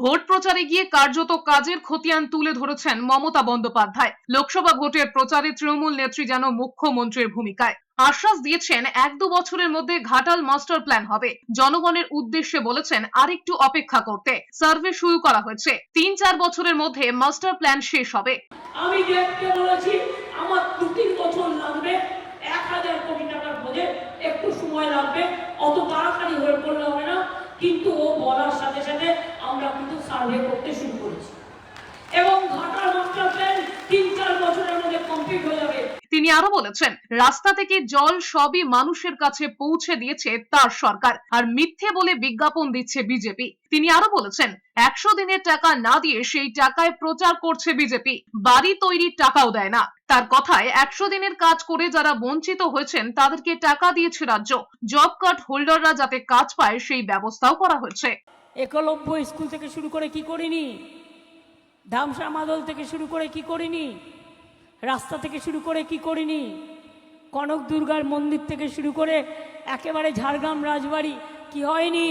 Vote প্রচারে গিয়ে কার্যত কাজের খতিয়ান তুলে ধরেছেন মমতা বন্দ্যোপাধ্যায়। লোকসভা ভোটের প্রচারে তৃণমূল নেত্রী যেন মুখ্যমন্ত্রীর ভূমিকায়। আশ্বাস দিয়েছেন 1-2 বছরের মধ্যে ঘাটাল মাস্টার প্ল্যান হবে। জনগণের উদ্দেশ্যে বলেছেন আরেকটু অপেক্ষা করতে। সার্ভে শুরু করা হয়েছে, 3-4 বছরের মধ্যে মাস্টার প্ল্যান শেষ হবে। আমি দেখতে বলেছি আমার 2-3 বছর লাগবে, 1000 কোটি টাকার প্রজেক্ট, একটু সময় লাগবে, অত তাড়াতাড়ি হয়ে পড়লে হবে না। কিন্তু ও বলার সাথে সাথে আমরা কিন্তু সার্ভে করতে শুরু করেছি এবং ঘাটাল মাস্টার প্ল্যান 3-4 বছরের মধ্যে কমপ্লিট হয়ে যাবে। তিনি আরো বলেছেন রাস্তা থেকে জল সবই মানুষের কাছে পৌঁছে দিয়েছে তার সরকার, আর মিথ্যে বলে বিজ্ঞাপন দিচ্ছে বিজেপি। তিনি আরো বলেছেন 100 দিনের টাকা না দিয়ে সেই টাকায় প্রচার করছে বিজেপি, বাড়ি তৈরির টাকাও দেয় না। তার কথায় 100 দিনের কাজ করে যারা বঞ্চিত হয়েছেন তাদেরকে টাকা দিয়েছে রাজ্য। জব কার্ড হোল্ডাররা যাতে কাজ পায় সেই ব্যবস্থাও করা হয়েছে। একলব্য স্কুল থেকে শুরু করে কি করিনি, ধামসা মাদল থেকে শুরু করে কি করিনি, রাস্তা থেকে শুরু করে কি করিনি, কনক দুর্গার মন্দির থেকে শুরু করে একেবারে ঝাড়গ্রাম রাজবাড়ি কি হয়নি।